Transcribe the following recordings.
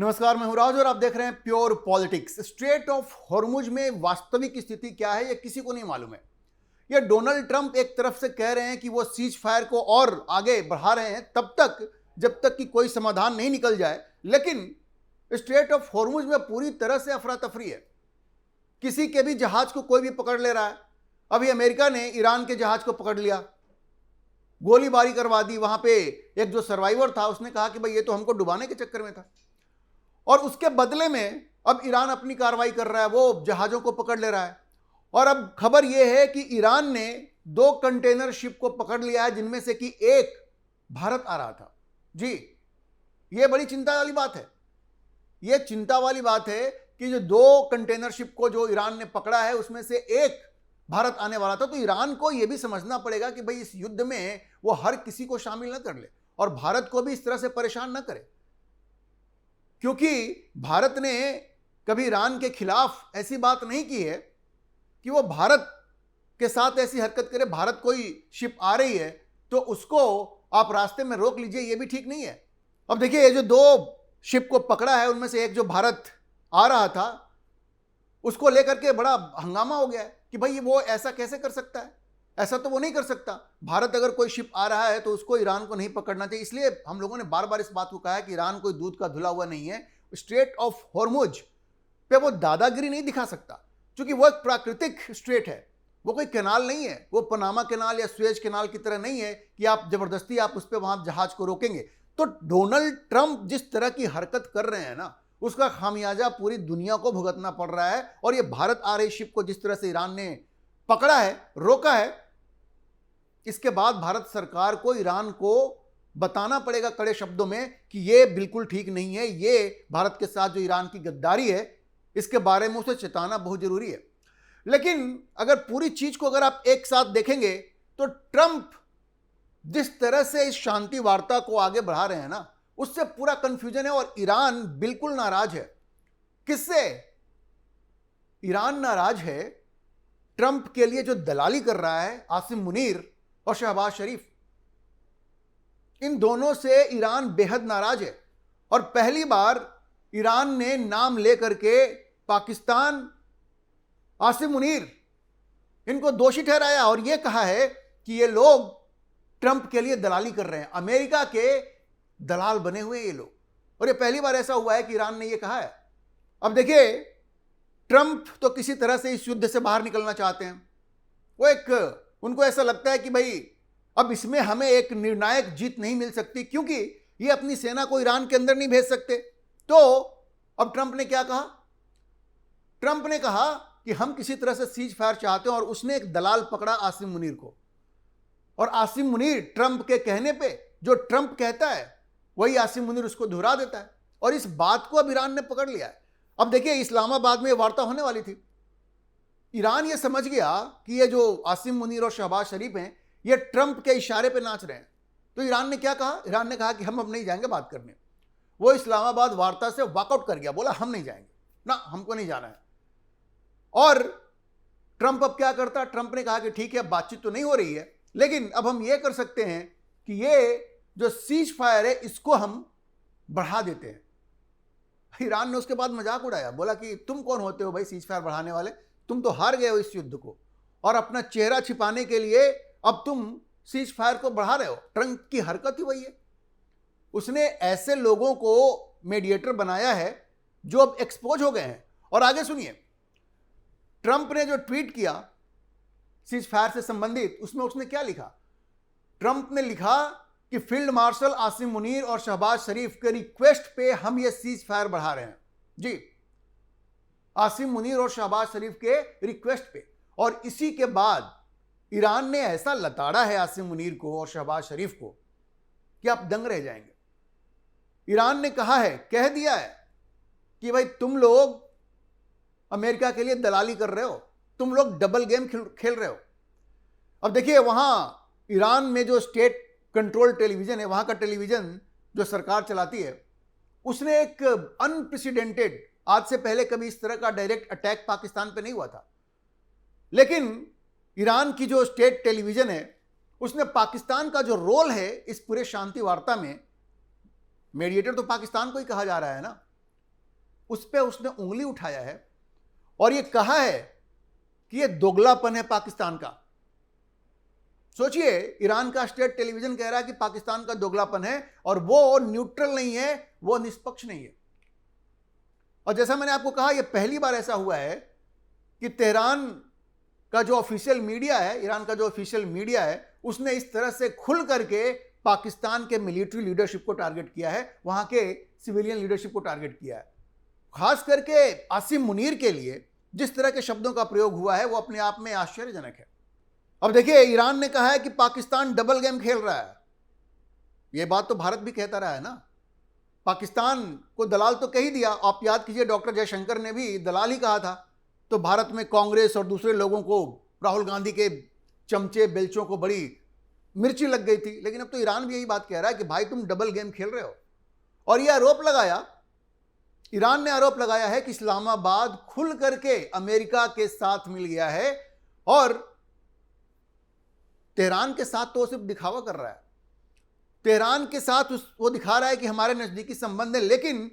नमस्कार, मैं हूं राज और आप देख रहे हैं pure politics. Straight of Hormuz में वास्तविक स्थिति क्या है यह किसी को नहीं मालूम है। यह डोनाल्ड ट्रंप एक तरफ से कह रहे हैं कि वो सीज फायर को और आगे बढ़ा रहे हैं तब तक जब तक कि कोई समाधान नहीं निकल जाए, लेकिन स्ट्रेट ऑफ हॉर्मुज में पूरी तरह से अफरा तफरी है। किसी के भी जहाज को कोई भी पकड़ ले रहा है। अभी अमेरिका ने ईरान के जहाज को पकड़ लिया, गोलीबारी करवा दी। वहां पे एक जो सर्वाइवर था उसने कहा कि भाई ये तो हमको डुबाने के चक्कर में था, और उसके बदले में अब ईरान अपनी कार्रवाई कर रहा है, वो जहाजों को पकड़ ले रहा है। और अब खबर यह है कि ईरान ने 2 कंटेनर शिप को पकड़ लिया है, जिनमें से कि एक भारत आ रहा था। जी, यह बड़ी चिंता वाली बात है। यह चिंता वाली बात है कि जो 2 कंटेनर शिप को जो ईरान ने पकड़ा है उसमें से एक भारत आने वाला था। तो ईरान को यह भी समझना पड़ेगा कि भाई इस युद्ध में वो हर किसी को शामिल न कर ले और भारत को भी इस तरह से परेशान न करे, क्योंकि भारत ने कभी ईरान के खिलाफ ऐसी बात नहीं की है कि वो भारत के साथ ऐसी हरकत करे। भारत कोई शिप आ रही है तो उसको आप रास्ते में रोक लीजिए, ये भी ठीक नहीं है। अब देखिए, ये जो 2 शिप को पकड़ा है उनमें से एक जो भारत आ रहा था उसको लेकर के बड़ा हंगामा हो गया है कि भाई वो ऐसा कैसे कर सकता है, ऐसा तो वो नहीं कर सकता। भारत अगर कोई शिप आ रहा है तो उसको ईरान को नहीं पकड़ना चाहिए। इसलिए हम लोगों ने बार बार इस बात को कहा है कि ईरान कोई दूध का धुला हुआ नहीं है। स्ट्रेट ऑफ हॉर्मुज पे वो दादागिरी नहीं दिखा सकता, क्योंकि वो एक प्राकृतिक स्ट्रेट है, वो कोई कैनाल नहीं है। वो पनामा कैनाल या सुएज कैनाल की तरह नहीं है कि आप जबरदस्ती आप उस पर वहां जहाज को रोकेंगे। तो डोनाल्ड ट्रंप जिस तरह की हरकत कर रहे हैं ना, उसका खामियाजा पूरी दुनिया को भुगतना पड़ रहा है। और ये भारत आ रही शिप को जिस तरह से ईरान ने पकड़ा है, रोका है, इसके बाद भारत सरकार को ईरान को बताना पड़ेगा कड़े शब्दों में कि यह बिल्कुल ठीक नहीं है। ये भारत के साथ जो ईरान की गद्दारी है इसके बारे में उसे चेताना बहुत जरूरी है। लेकिन अगर पूरी चीज को अगर आप एक साथ देखेंगे तो ट्रंप जिस तरह से इस शांति वार्ता को आगे बढ़ा रहे हैं ना, उससे पूरा कंफ्यूजन है। और ईरान बिल्कुल नाराज है। किससे ईरान नाराज है? ट्रंप के लिए जो दलाली कर रहा है आसिम मुनीर और शहबाज शरीफ, इन दोनों से ईरान बेहद नाराज है। और पहली बार ईरान ने नाम लेकर के पाकिस्तान, आसिम मुनीर, इनको दोषी ठहराया और यह कहा है कि ये लोग ट्रंप के लिए दलाली कर रहे हैं, अमेरिका के दलाल बने हुए ये लोग। और ये पहली बार ऐसा हुआ है कि ईरान ने यह कहा है। अब देखिए, ट्रंप तो किसी तरह से इस युद्ध से बाहर निकलना चाहते हैं। वो उनको ऐसा लगता है कि भाई अब इसमें हमें एक निर्णायक जीत नहीं मिल सकती, क्योंकि ये अपनी सेना को ईरान के अंदर नहीं भेज सकते। तो अब ट्रंप ने क्या कहा? ट्रंप ने कहा कि हम किसी तरह से सीज फायर चाहते हैं, और उसने एक दलाल पकड़ा आसिम मुनीर को। और आसिम मुनीर ट्रंप के कहने पे जो ट्रंप कहता है वही आसिम मुनीर उसको दोहरा देता है। और इस बात को अब ईरान ने पकड़ लिया है। अब देखिए, इस्लामाबाद में वार्ता होने वाली थी। ईरान ये समझ गया कि ये जो आसिम मुनीर और शहबाज शरीफ हैं ये ट्रंप के इशारे पे नाच रहे हैं। तो ईरान ने क्या कहा? ईरान ने कहा कि हम अब नहीं जाएंगे बात करने। वो इस्लामाबाद वार्ता से वॉकआउट कर गया, बोला हम नहीं जाएंगे ना, हमको नहीं जाना है। और ट्रंप अब क्या करता? ट्रंप ने कहा कि ठीक है, बातचीत तो नहीं हो रही है, लेकिन अब हम ये कर सकते हैं कि ये जो सीज फायर है इसको हम बढ़ा देते हैं। ईरान ने उसके बाद मजाक उड़ाया, बोला कि तुम कौन होते हो भाई सीज फायर बढ़ाने वाले? तुम तो हार गए हो इस युद्ध को, और अपना चेहरा छिपाने के लिए अब तुम सीज फायर को बढ़ा रहे हो। ट्रंप की हरकत ही वही है। उसने ऐसे लोगों को मीडिएटर बनाया है जो अब एक्सपोज हो गए हैं। और आगे सुनिए, ट्रंप ने जो ट्वीट किया सीज फायर से संबंधित, उसमें उसने क्या लिखा? ट्रंप ने लिखा कि फील्ड मार्शल आसिम मुनीर और शहबाज शरीफ के रिक्वेस्ट पे हम ये सीज फायर बढ़ा रहे हैं। जी, आसिम मुनीर और शहबाज शरीफ के रिक्वेस्ट पे। और इसी के बाद ईरान ने ऐसा लताड़ा है आसिम मुनीर को और शहबाज शरीफ को कि आप दंग रह जाएंगे। ईरान ने कहा है, कह दिया है कि भाई तुम लोग अमेरिका के लिए दलाली कर रहे हो, तुम लोग डबल गेम खेल रहे हो। अब देखिए, वहां ईरान में जो स्टेट कंट्रोल टेलीविजन है, वहां का टेलीविजन जो सरकार चलाती है, उसने एक अनप्रेसिडेंटेड, आज से पहले कभी इस तरह का डायरेक्ट अटैक पाकिस्तान पे नहीं हुआ था, लेकिन ईरान की जो स्टेट टेलीविजन है उसने पाकिस्तान का जो रोल है इस पूरे शांति वार्ता में, मीडिएटर तो पाकिस्तान को ही कहा जा रहा है ना, उस पर उसने उंगली उठाया है और ये कहा है कि ये दोगलापन है पाकिस्तान का। सोचिए, ईरान का स्टेट टेलीविजन कह रहा है कि पाकिस्तान का दोगलापन है और वो न्यूट्रल नहीं है, वो निष्पक्ष नहीं है। और जैसा मैंने आपको कहा, यह पहली बार ऐसा हुआ है कि तेहरान का जो ऑफिशियल मीडिया है, ईरान का जो ऑफिशियल मीडिया है, उसने इस तरह से खुल करके पाकिस्तान के मिलिट्री लीडरशिप को टारगेट किया है, वहां के सिविलियन लीडरशिप को टारगेट किया है। खास करके आसिम मुनीर के लिए जिस तरह के शब्दों का प्रयोग हुआ है वो अपने आप में आश्चर्यजनक है। अब देखिए, ईरान ने कहा है कि पाकिस्तान डबल गेम खेल रहा है। यह बात तो भारत भी कहता रहा है ना। पाकिस्तान को दलाल तो कह ही दिया। आप याद कीजिए, डॉक्टर जयशंकर ने भी दलाल ही कहा था। तो भारत में कांग्रेस और दूसरे लोगों को, राहुल गांधी के चमचे बेलचों को बड़ी मिर्ची लग गई थी। लेकिन अब तो ईरान भी यही बात कह रहा है कि भाई तुम डबल गेम खेल रहे हो। और यह आरोप लगाया, ईरान ने आरोप लगाया है कि इस्लामाबाद खुल करके अमेरिका के साथ मिल गया है और तेहरान के साथ तो वो सिर्फ दिखावा कर रहा है। तेहरान के साथ वो दिखा रहा है कि हमारे नजदीकी संबंध है, लेकिन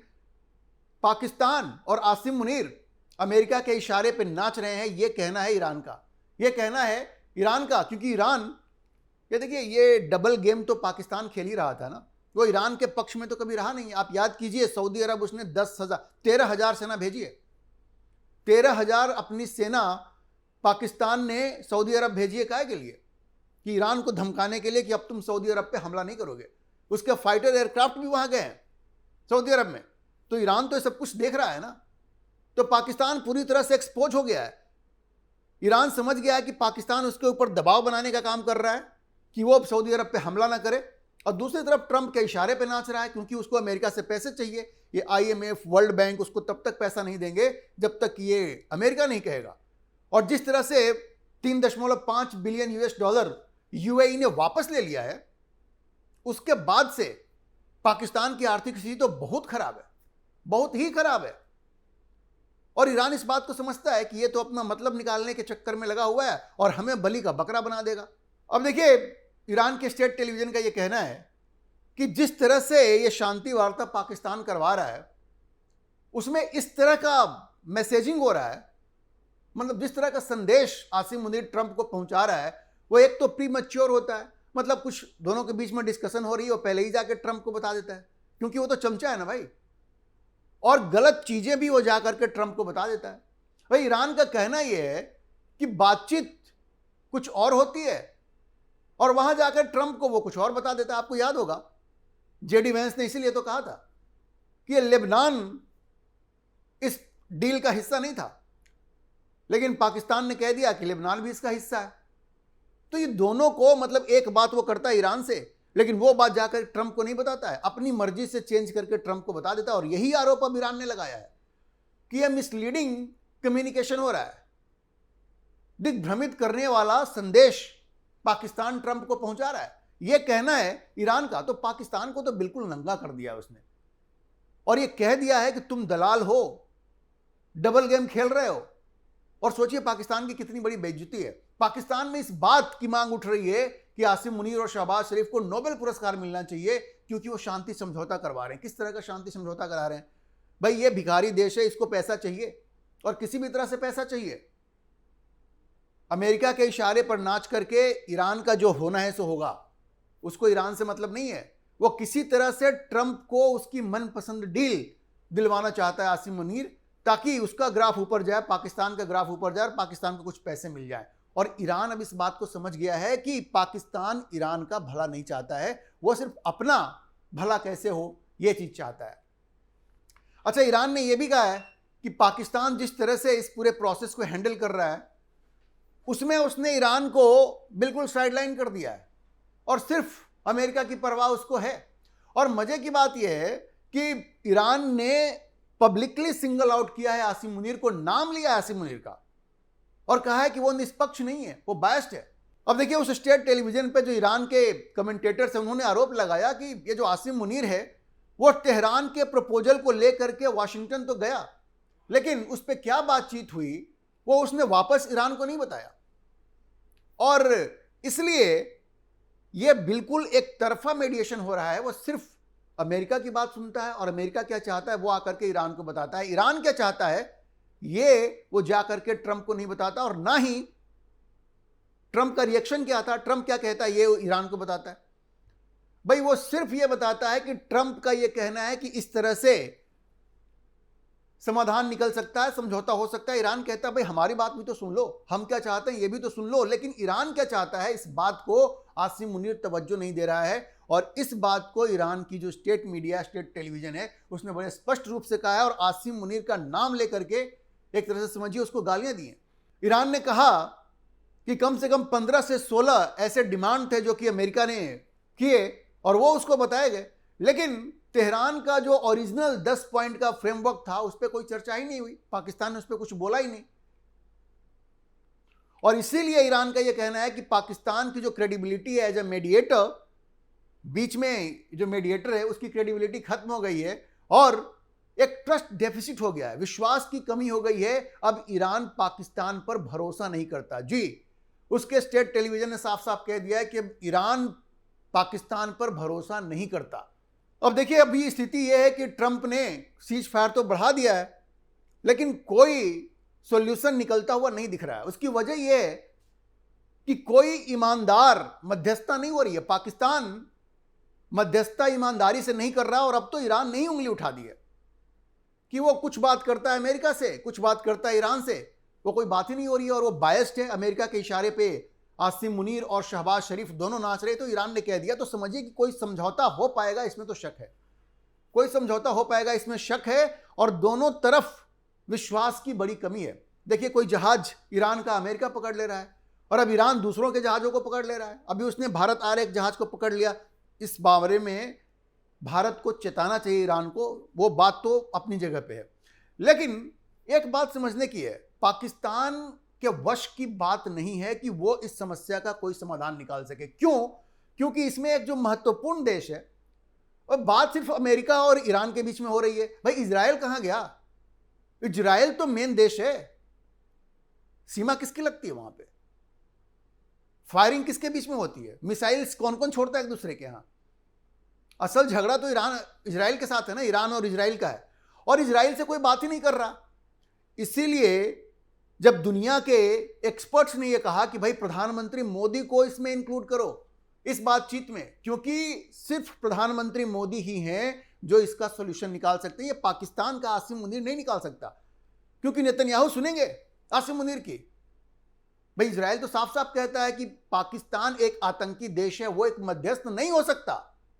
पाकिस्तान और आसिम मुनीर अमेरिका के इशारे पे नाच रहे हैं। ये कहना है ईरान का, ये कहना है ईरान का, क्योंकि ईरान, ये देखिए, ये डबल गेम तो पाकिस्तान खेल ही रहा था ना। वो ईरान के पक्ष में तो कभी रहा नहीं। आप याद कीजिए, सऊदी अरब उसने 13,000 सेना भेजी है। 13,000 अपनी सेना पाकिस्तान ने सऊदी अरब भेजी है। काहे के लिए? कि ईरान को धमकाने के लिए कि अब तुम सऊदी अरब पे हमला नहीं करोगे। उसके फाइटर एयरक्राफ्ट भी वहां गए हैं सऊदी अरब में। तो ईरान तो ये सब कुछ देख रहा है ना। तो पाकिस्तान पूरी तरह से एक्सपोज हो गया है। ईरान समझ गया है कि पाकिस्तान उसके ऊपर दबाव बनाने का काम कर रहा है कि वो अब सऊदी अरब पे हमला ना करे। और दूसरी तरफ ट्रंप के इशारे पे नाच रहा है, क्योंकि उसको अमेरिका से पैसे चाहिए। ये IMF, वर्ल्ड बैंक उसको तब तक पैसा नहीं देंगे जब तक ये अमेरिका नहीं कहेगा। और जिस तरह से 3.5 बिलियन US$ UAE ने वापस ले लिया है, उसके बाद से पाकिस्तान की आर्थिक स्थिति तो बहुत खराब है, बहुत ही खराब है। और ईरान इस बात को समझता है कि ये तो अपना मतलब निकालने के चक्कर में लगा हुआ है और हमें बलि का बकरा बना देगा। अब देखिए, ईरान के स्टेट टेलीविजन का ये कहना है कि जिस तरह से ये शांति वार्ता पाकिस्तान करवा रहा है, उसमें इस तरह का मैसेजिंग हो रहा है, मतलब जिस तरह का संदेश आसिम मुनीर ट्रंप को पहुंचा रहा है, वो एक तो प्रीमैच्योर होता है। मतलब कुछ दोनों के बीच में डिस्कशन हो रही है, वो पहले ही जाके ट्रंप को बता देता है, क्योंकि वो तो चमचा है ना भाई। और गलत चीजें भी वो जाकर के ट्रंप को बता देता है। भाई, ईरान का कहना यह है कि बातचीत कुछ और होती है और वहां जाकर ट्रंप को वो कुछ और बता देता है। आपको याद होगा, JD वेंस ने इसीलिए तो कहा था कि ये लेबनान इस डील का हिस्सा नहीं था, लेकिन पाकिस्तान ने कह दिया कि लेबनान भी इसका हिस्सा है। तो ये दोनों को, मतलब एक बात वो करता है ईरान से, लेकिन वो बात जाकर ट्रंप को नहीं बताता है, अपनी मर्जी से चेंज करके ट्रंप को बता देता है। और यही आरोप अब ईरान ने लगाया है कि यह मिसलीडिंग कम्युनिकेशन हो रहा है, दिग्भ्रमित करने वाला संदेश पाकिस्तान ट्रंप को पहुंचा रहा है। यह कहना है ईरान का। तो पाकिस्तान को तो बिल्कुल नंगा कर दिया उसने और यह कह दिया है कि तुम दलाल हो, डबल गेम खेल रहे हो। और सोचिए पाकिस्तान की कितनी बड़ी बेइज्जती है। पाकिस्तान में इस बात की मांग उठ रही है कि आसिम मुनीर और शहबाज शरीफ को नोबेल पुरस्कार मिलना चाहिए, क्योंकि वो शांति समझौता करवा रहे हैं। किस तरह का शांति समझौता करा रहे हैं भाई? ये भिखारी देश है, इसको पैसा चाहिए और किसी भी तरह से पैसा चाहिए। अमेरिका के इशारे पर नाच करके ईरान का जो होना है सो होगा, उसको ईरान से मतलब नहीं है। वो किसी तरह से ट्रंप को उसकी मनपसंद डील दिलवाना चाहता है आसिम मुनीर, ताकि उसका ग्राफ ऊपर जाए, पाकिस्तान का ग्राफ ऊपर जाए और पाकिस्तान को कुछ पैसे मिल जाए। और ईरान अब इस बात को समझ गया है कि पाकिस्तान ईरान का भला नहीं चाहता है, वो सिर्फ अपना भला कैसे हो ये चीज चाहता है। अच्छा, ईरान ने यह भी कहा है कि पाकिस्तान जिस तरह से इस पूरे प्रोसेस को हैंडल कर रहा है, उसमें उसने ईरान को बिल्कुल साइडलाइन कर दिया है और सिर्फ अमेरिका की परवाह उसको है। और मजे की बात यह है कि ईरान ने पब्लिकली सिंगल आउट किया है आसिम मुनीर को, नाम लिया आसिम मुनीर का और कहा है कि वो निष्पक्ष नहीं है, वो बायस्ड है। अब देखिए, उस स्टेट टेलीविजन पे जो ईरान के कमेंटेटर्स हैं, उन्होंने आरोप लगाया कि ये जो आसिम मुनीर है वो तेहरान के प्रपोजल को लेकर के वाशिंगटन तो गया, लेकिन उस पर क्या बातचीत हुई वो उसने वापस ईरान को नहीं बताया। और इसलिए यह बिल्कुल एक तरफा मीडिएशन हो रहा है, वो सिर्फ अमेरिका की बात सुनता है और अमेरिका क्या चाहता है वो आकर के ईरान को बताता है। ईरान क्या चाहता है ये वो जाकर के ट्रंप को नहीं बताता, और ना ही ट्रंप का रिएक्शन क्या था, ट्रंप क्या कहता है ये ईरान को बताता है। भाई वो सिर्फ ये बताता है कि ट्रंप का ये कहना है कि इस तरह से समाधान निकल सकता है, समझौता हो सकता है। ईरान कहता है भाई हमारी बात भी तो सुन लो, हम क्या चाहते हैं ये भी तो सुन लो। लेकिन ईरान क्या चाहता है इस बात को आसिम मुनीर तवज्जो नहीं दे रहा है, और इस बात को ईरान की जो स्टेट मीडिया, स्टेट टेलीविजन है, उसने बड़े स्पष्ट रूप से कहा है, और आसिम मुनीर का नाम लेकर के एक तरह से समझिए उसको गालियां दी हैं। ईरान ने कहा कि कम से कम 15 से 16 ऐसे डिमांड थे जो कि अमेरिका ने किए और वो उसको बताए गए, लेकिन तेहरान का जो ओरिजिनल 10 पॉइंट का फ्रेमवर्क था उस पर कोई चर्चा ही नहीं हुई, पाकिस्तान ने उस पर कुछ बोला ही नहीं। और इसीलिए ईरान का यह कहना है कि पाकिस्तान की जो क्रेडिबिलिटी है एज ए मीडिएटर, बीच में जो मीडिएटर है उसकी क्रेडिबिलिटी खत्म हो गई है और एक ट्रस्ट डेफिसिट हो गया है, विश्वास की कमी हो गई है। अब ईरान पाकिस्तान पर भरोसा नहीं करता। जी, उसके स्टेट टेलीविजन ने साफ साफ कह दिया है कि अब ईरान पाकिस्तान पर भरोसा नहीं करता। अब देखिए अभी स्थिति यह है कि ट्रंप ने सीज फायर तो बढ़ा दिया है, लेकिन कोई सॉल्यूशन निकलता हुआ नहीं दिख रहा है। उसकी वजह यह है कि कोई ईमानदार मध्यस्थता नहीं हो रही है। पाकिस्तान मध्यस्थता ईमानदारी से नहीं कर रहा, और अब तो ईरान ने ही उंगली उठा दी है कि वो कुछ बात करता है अमेरिका से, कुछ बात करता है ईरान से, वो कोई बात ही नहीं हो रही है और वो बायस्ड है। अमेरिका के इशारे पे आसिम मुनीर और शहबाज शरीफ दोनों नाच रहे, तो ईरान ने कह दिया, तो समझिए कि कोई समझौता हो पाएगा इसमें तो शक है, कोई समझौता हो पाएगा इसमें शक है, और दोनों तरफ विश्वास की बड़ी कमी है। देखिए कोई जहाज ईरान का अमेरिका पकड़ ले रहा है, और अब ईरान दूसरों के जहाज़ों को पकड़ ले रहा है। अभी उसने भारत आ रहे एक जहाज को पकड़ लिया। इस बारे में भारत को चेताना चाहिए ईरान को, वो बात तो अपनी जगह पे है। लेकिन एक बात समझने की है, पाकिस्तान के वश की बात नहीं है कि वो इस समस्या का कोई समाधान निकाल सके। क्यों? क्योंकि इसमें एक जो महत्वपूर्ण देश है, और बात सिर्फ अमेरिका और ईरान के बीच में हो रही है। भाई इजराइल कहां गया? इजराइल तो मेन देश है। सीमा किसकी लगती है वहां पे? फायरिंग किसके बीच में होती है? मिसाइल्स कौन कौन छोड़ता है एक दूसरे के यहां? असल झगड़ा तो इजराइल के साथ है ना, ईरान और इजराइल का है, और इजराइल से कोई बात ही नहीं कर रहा। इसीलिए जब दुनिया के एक्सपर्ट्स ने यह कहा कि भाई प्रधानमंत्री मोदी को इसमें इंक्लूड करो इस बातचीत में, क्योंकि सिर्फ प्रधानमंत्री मोदी ही हैं जो इसका सॉल्यूशन निकाल सकते हैं। ये पाकिस्तान का आसिम मुनीर नहीं निकाल सकता, क्योंकि नेतन्याहू सुनेंगे आसिम मुनीर की। भाई इजराइल तो साफ साफ कहता है कि पाकिस्तान एक आतंकी देश है, वो एक मध्यस्थ नहीं हो सकता,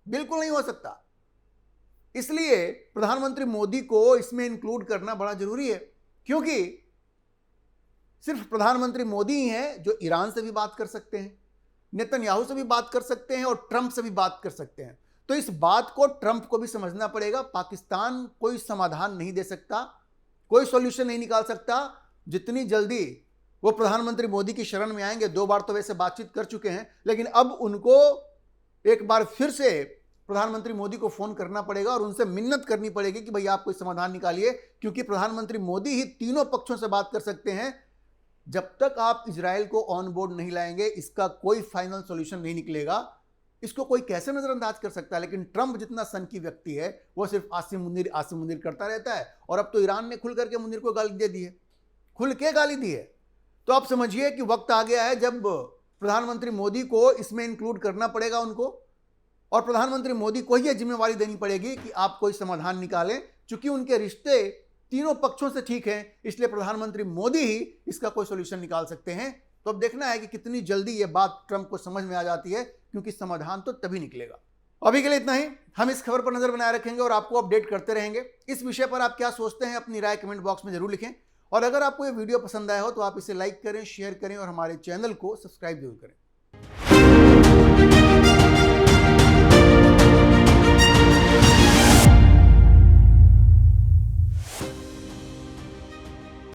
बिल्कुल नहीं हो सकता। इसलिए प्रधानमंत्री मोदी को इसमें इंक्लूड करना बड़ा जरूरी है, क्योंकि सिर्फ प्रधानमंत्री मोदी ही हैं जो ईरान से भी बात कर सकते हैं, नेतन्याहू से भी बात कर सकते हैं, और ट्रंप से भी बात कर सकते हैं। तो इस बात को ट्रंप को भी समझना पड़ेगा। पाकिस्तान कोई समाधान नहीं दे सकता, कोई सॉल्यूशन नहीं निकाल सकता। जितनी जल्दी वो प्रधानमंत्री मोदी की शरण में आएंगे, 2 बार तो वैसे बातचीत कर चुके हैं, लेकिन अब उनको एक बार फिर से प्रधानमंत्री मोदी को फोन करना पड़ेगा और उनसे मिन्नत करनी पड़ेगी कि भाई आप कोई समाधान निकालिए, क्योंकि प्रधानमंत्री मोदी ही तीनों पक्षों से बात कर सकते हैं। जब तक आप इजराइल को ऑन बोर्ड नहीं लाएंगे, इसका कोई फाइनल सॉल्यूशन नहीं निकलेगा। इसको कोई कैसे नजरअंदाज कर सकता है? लेकिन ट्रंप जितना सन की व्यक्ति है, वो सिर्फ आसिम मुनीर करता रहता है। और अब तो ईरान ने खुल करके मुनीर को गाली दे दी है, खुल के गाली दी है। तो आप समझिए कि वक्त आ गया है जब प्रधानमंत्री मोदी को इसमें इंक्लूड करना पड़ेगा उनको, और प्रधानमंत्री मोदी को यह जिम्मेवारी देनी पड़ेगी कि आप कोई समाधान निकालें। चूंकि उनके रिश्ते तीनों पक्षों से ठीक हैं, इसलिए प्रधानमंत्री मोदी ही इसका कोई सॉल्यूशन निकाल सकते हैं। तो अब देखना है कि कितनी जल्दी यह बात ट्रंप को समझ में आ जाती है, क्योंकि समाधान तो तभी निकलेगा। अभी के लिए इतना ही। हम इस खबर पर नजर बनाए रखेंगे और आपको अपडेट करते रहेंगे। इस विषय पर आप क्या सोचते हैं, अपनी राय कमेंट बॉक्स में जरूर लिखें, और अगर आपको ये वीडियो पसंद आया हो तो आप इसे लाइक करें, शेयर करें और हमारे चैनल को सब्सक्राइब जरूर करें।